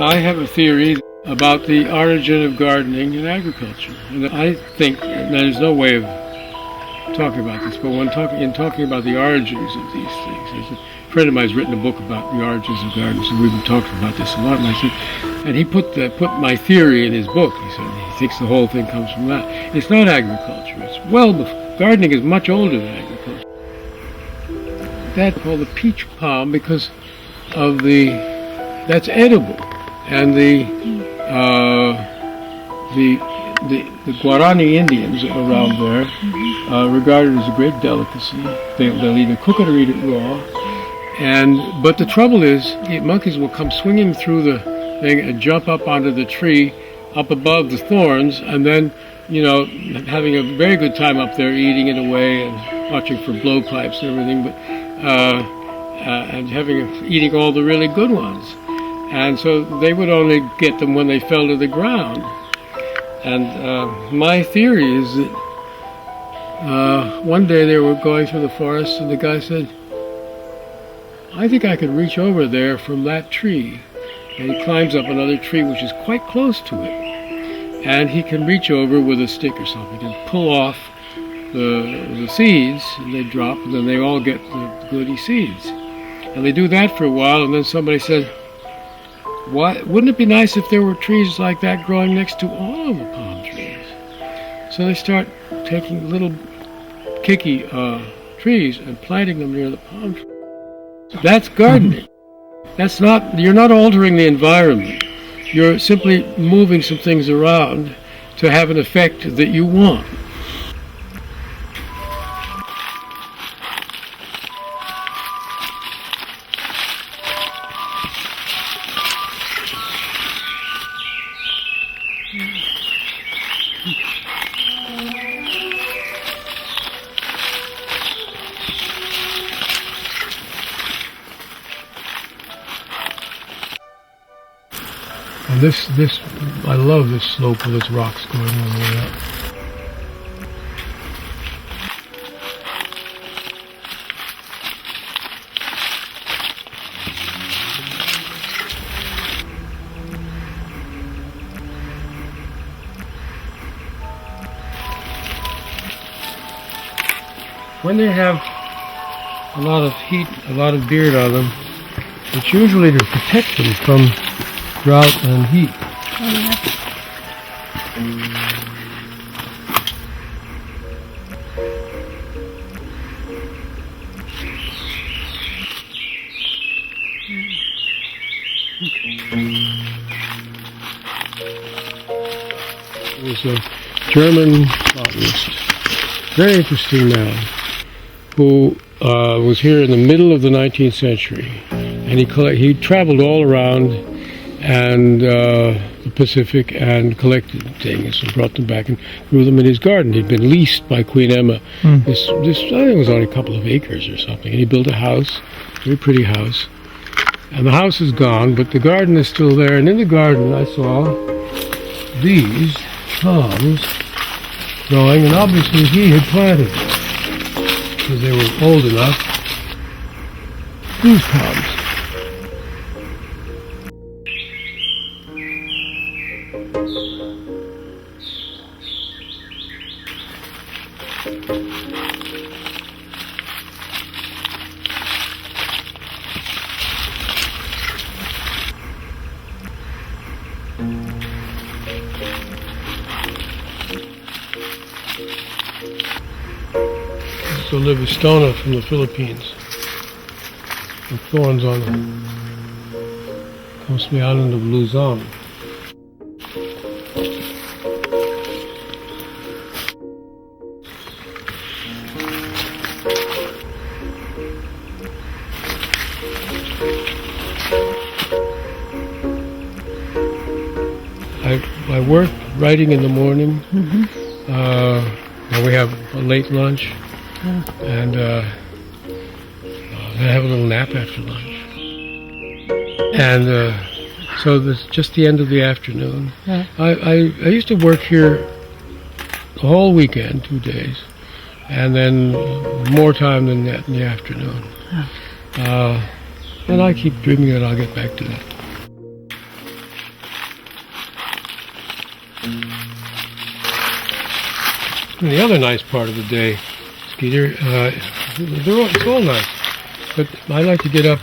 I have a theory about the origin of gardening and agriculture. And I think there's no way of talking about this, but when talking about the origins of these things, a friend of mine has written a book about the origins of gardens, and we've been talking about this a lot. And he put my theory in his book. He said he thinks the whole thing comes from that. It's not agriculture. It's well before. Gardening is much older than agriculture. That's called the peach palm because of that's edible, and the Guarani Indians around there regard it as a great delicacy. They'll either cook it or eat it raw. But the trouble is, monkeys will come swinging through the thing and jump up onto the tree, up above the thorns, and then, having a very good time up there, eating it away and watching for blowpipes and everything, but and eating all the really good ones. And so they would only get them when they fell to the ground. And my theory is that one day they were going through the forest, and the guy said, I think I could reach over there from that tree. And he climbs up another tree which is quite close to it. And he can reach over with a stick or something and pull off the seeds, and they drop, and then they all get the goody seeds. And they do that for a while, and then somebody said, wouldn't it be nice if there were trees like that growing next to all of the palm trees? So they start taking little kicky trees and planting them near the palm trees. That's gardening. You're not altering the environment. You're simply moving some things around to have an effect that you want. And I love this slope with its rocks going all the way up. When they have a lot of heat, a lot of beard on them, it's usually to protect them from drought and heat. There was a German botanist, very interesting man, who was here in the middle of the 19th century, and he traveled all around and the Pacific and collected things and brought them back and grew them in his garden. He'd been leased by Queen Emma. This I think it was only a couple of acres or something. And he built a house, a very pretty house. And the house is gone, but the garden is still there. And in the garden I saw these palms growing, and obviously he had planted them because they were old enough. These palms. So Livistona from the Philippines, with thorns on them. Comes from the island of Luzon. I work writing in the morning. And we have a late lunch, and I have a little nap after lunch. And so it's just the end of the afternoon. I used to work here the whole weekend, 2 days, and then more time than that in the afternoon. And I keep dreaming that I'll get back to that. And the other nice part of the day, Skeeter, it's all nice, but I like to get up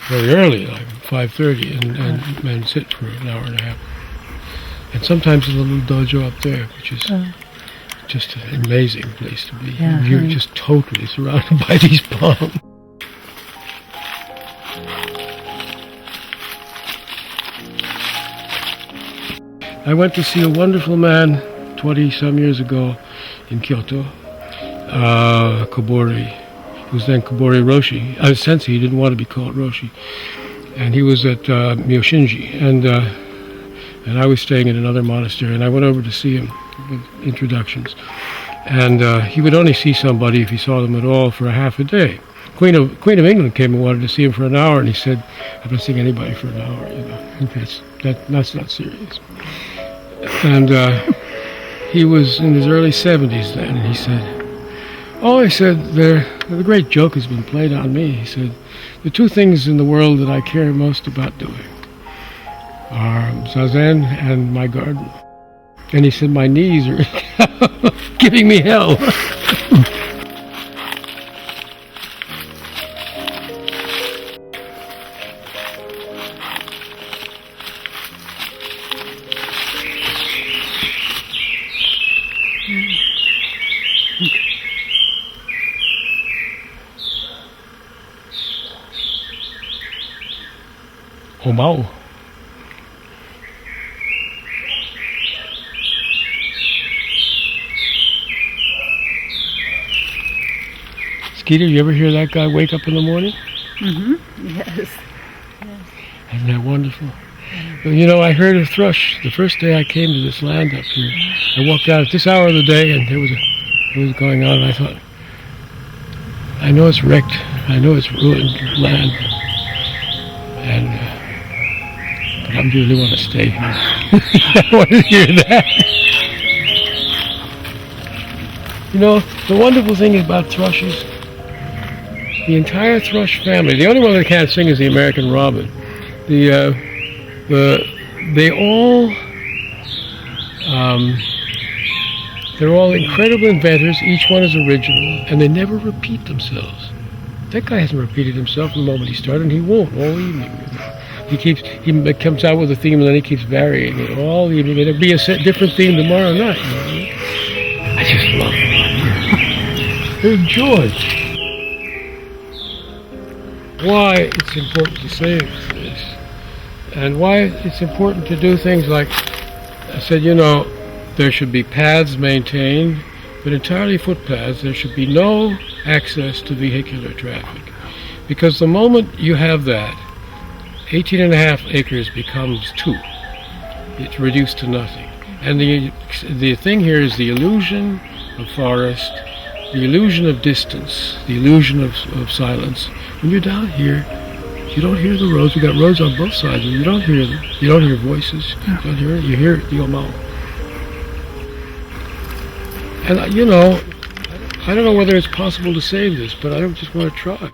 very early, like 5:30, and sit for an hour and a half. And sometimes there's a little dojo up there, which is just an amazing place to be. Yeah, You're just totally surrounded by these palms. I went to see a wonderful man 20-some years ago in Kyoto, Kobori. He was then Kobori Roshi. Sensei, he didn't want to be called Roshi. And he was at Myoshinji. And I was staying in another monastery, and I went over to see him with introductions. And he would only see somebody, if he saw them at all, for a half a day. Queen of England came and wanted to see him for an hour, and he said, "I'm not seeing anybody for an hour, you know. That's not serious." And he was in his early 70s then, and he said, "Oh," he said, the great joke has been played on me." He said, "The two things in the world that I care most about doing are Zazen and my garden." And he said, "My knees are giving me hell." Omao. Skeeter, you ever hear that guy wake up in the morning? Mm-hmm. Yes. Isn't that wonderful? Well, you know, I heard a thrush the first day I came to this land up here. I walked out at this hour of the day, and it was going on, and I thought, I know it's wrecked, I know it's ruined land, but I really want to stay here. I want to hear that. You know, the wonderful thing about thrushes, the entire thrush family, the only one that can't sing is the American robin. They're all incredible inventors. Each one is original, and they never repeat themselves. That guy hasn't repeated himself the moment he started, and he won't all evening. He comes out with a theme, and then he keeps varying it all evening. It'll be a different theme tomorrow night. You know? I just love it. There's joy. Why it's important to save this, and why it's important to do things like I said, you know, there should be paths maintained, but entirely footpaths. There should be no access to vehicular traffic, because the moment you have that, 18.5 acres becomes 2. It's reduced to nothing. And the thing here is the illusion of forest, the illusion of distance, the illusion of silence. When you're down here, you don't hear the roads. We've got roads on both sides, and you don't hear them. You don't hear voices. You don't hear it. You hear the Omao. And, you know, I don't know whether it's possible to save this, but I just want to try.